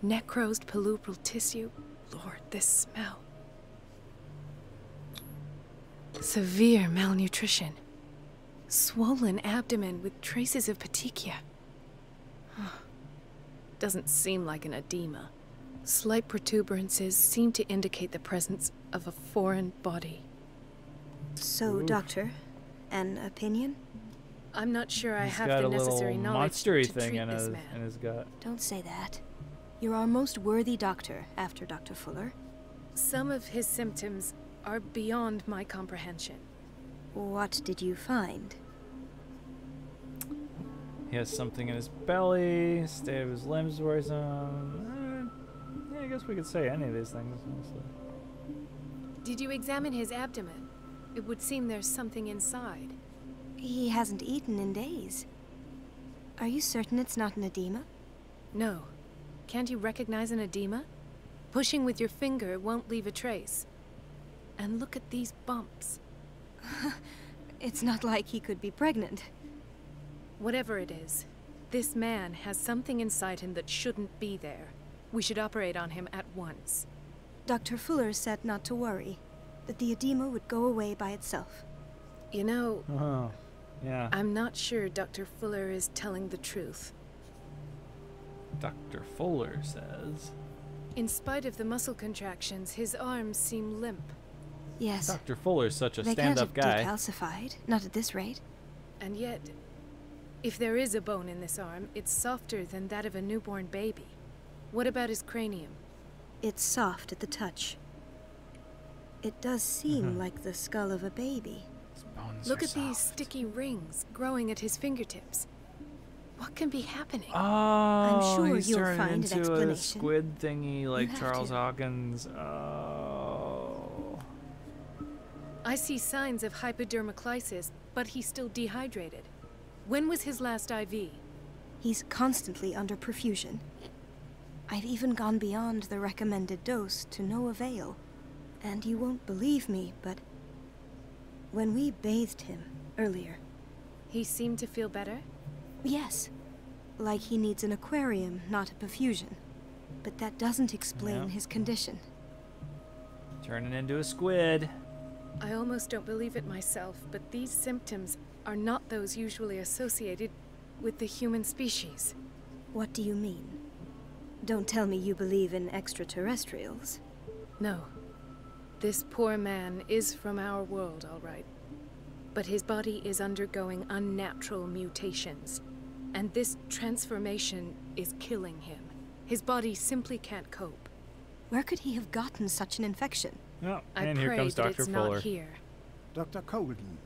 Necrosed palpebral tissue. Lord, this smell. Severe malnutrition. Swollen abdomen with traces of petechia. Doesn't seem like an edema. Slight protuberances seem to indicate the presence of a foreign body. So, Doctor, an opinion? I'm not sure I He's have got the a necessary little knowledge monstery to thing treat in this his, man. in his gut. Don't say that. You're our most worthy doctor after Dr. Fuller. Some of his symptoms are beyond my comprehension. What did you find? He has something in his belly. State of his limbs worrisome. Yeah, I guess we could say any of these things, honestly. Did you examine his abdomen? It would seem there's something inside. He hasn't eaten in days. Are you certain it's not an edema? No. Can't you recognize an edema? Pushing with your finger won't leave a trace. And look at these bumps. It's not like he could be pregnant. Whatever it is, this man has something inside him that shouldn't be there. We should operate on him at once. Dr. Fuller said not to worry, that the edema would go away by itself. You know, Oh, yeah. I'm not sure Dr. Fuller is telling the truth. Dr. Fuller says. In spite of the muscle contractions, his arms seem limp. Yes. Dr. Fuller's such a They can't stand-up have guy. decalcified, not at this rate. And yet, if there is a bone in this arm, it's softer than that of a newborn baby. What about his cranium? It's soft at the touch. It does seem like the skull of a baby. His bones Look are at these soft. sticky rings growing at his fingertips. What can be happening? Oh, sure he's you'll turning find an into a explanation. squid thingy like have Charles to. Hawkins. Oh. I see signs of hypodermoclysis, but he's still dehydrated. When was his last IV? He's constantly under perfusion. I've even gone beyond the recommended dose to no avail. And you won't believe me, but when we bathed him earlier, He seemed to feel better? yes, like he needs an aquarium, not a perfusion. But that doesn't explain Yeah. his condition. Turning into a squid. I almost don't believe it myself, but these symptoms are not those usually associated with the human species. What do you mean? Don't tell me you believe in extraterrestrials. No. This poor man is from our world, all right. But his body is undergoing unnatural mutations. And this transformation is killing him. His body simply can't cope. Where could he have gotten such an infection? Oh, I and here pray comes that Dr. it's Fuller. not here. Dr. Colden,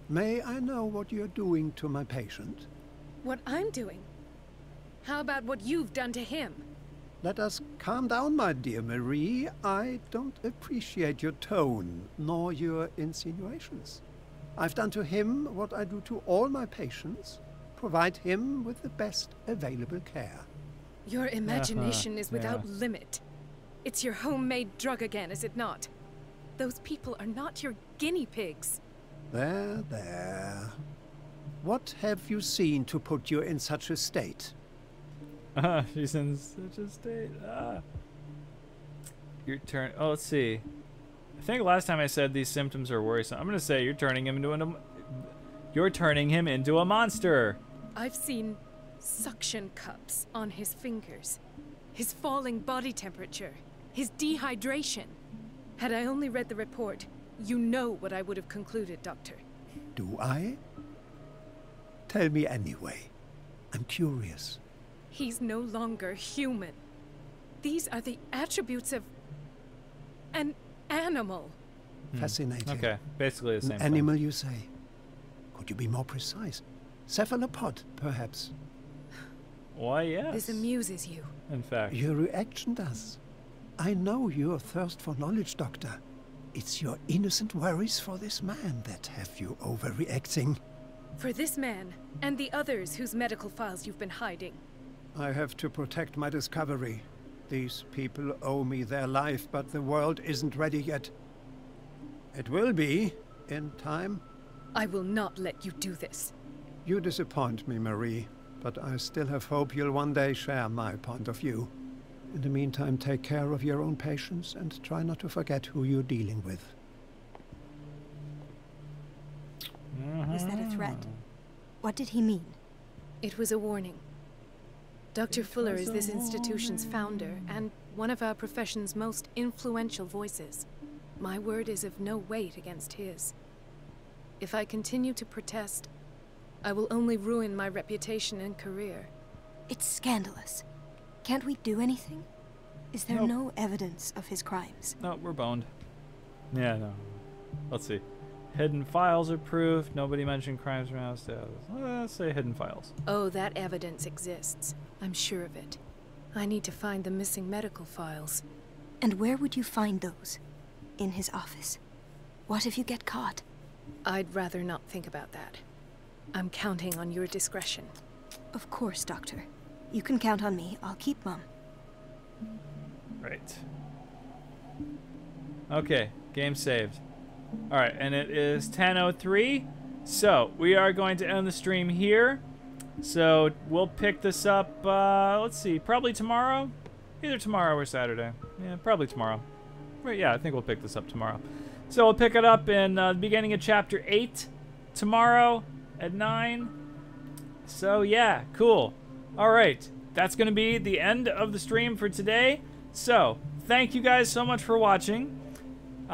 may I know what you're doing to my patient? What I'm doing? How about what you've done to him? Let us calm down, my dear Marie. I don't appreciate your tone, nor your insinuations. I've done to him what I do to all my patients, provide him with the best available care. Your imagination is without Yeah. limit. It's your homemade drug again, is it not? Those people are not your guinea pigs. There, there. What have you seen to put you in such a state? She's in such a state. Your turn. Oh, let's see. I think last time I said these symptoms are worrisome. I'm gonna say you're turning him into a monster. I've seen suction cups on his fingers, his falling body temperature, his dehydration. Had I only read the report, you know what I would have concluded, Doctor. Do I? Tell me anyway. I'm curious. He's no longer human. These are the attributes of an animal. Fascinating. Okay, basically the same An thing. animal, you say? Could you be more precise? Cephalopod, perhaps. Why, yes. This amuses you. In fact. Your reaction does. I know your thirst for knowledge, Doctor. It's your innocent worries for this man that have you overreacting. For this man, and the others whose medical files you've been hiding, I have to protect my discovery. These people owe me their life, but the world isn't ready yet. It will be, in time. I will not let you do this. You disappoint me, Marie, but I still have hope you'll one day share my point of view. In the meantime, take care of your own patients and try not to forget who you're dealing with. Was that a threat? What did he mean? It was a warning. Dr. Fuller is this institution's founder, and one of our profession's most influential voices. My word is of no weight against his. If I continue to protest, I will only ruin my reputation and career. It's scandalous. Can't we do anything? Is there no evidence of his crimes? No, we're boned. Yeah, no. Let's see. Hidden files are proof. Nobody mentioned crimes from house status. Let's say hidden files. Oh, that evidence exists. I'm sure of it. I need to find the missing medical files. And where would you find those? In his office? What if you get caught? I'd rather not think about that. I'm counting on your discretion. Of course, Doctor. You can count on me. I'll keep mum. Right. Okay, game saved. Alright, and it is 10:03. So, we are going to end the stream here. So, we'll pick this up, let's see, probably tomorrow? Either tomorrow or Saturday. Yeah, probably tomorrow. Right, yeah, I think we'll pick this up tomorrow. So, we'll pick it up in the beginning of Chapter 8 tomorrow at 9. So, yeah, cool. Alright, that's going to be the end of the stream for today. So, thank you guys so much for watching.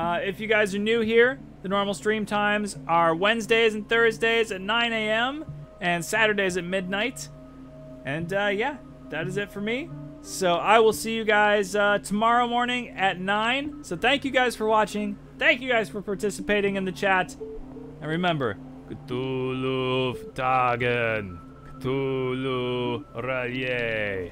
If you guys are new here, the normal stream times are Wednesdays and Thursdays at 9 a.m. and Saturdays at midnight. And yeah, that is it for me. So I will see you guys tomorrow morning at 9. So thank you guys for watching. Thank you guys for participating in the chat. And remember, Cthulhu Tagen, Cthulhu Raye.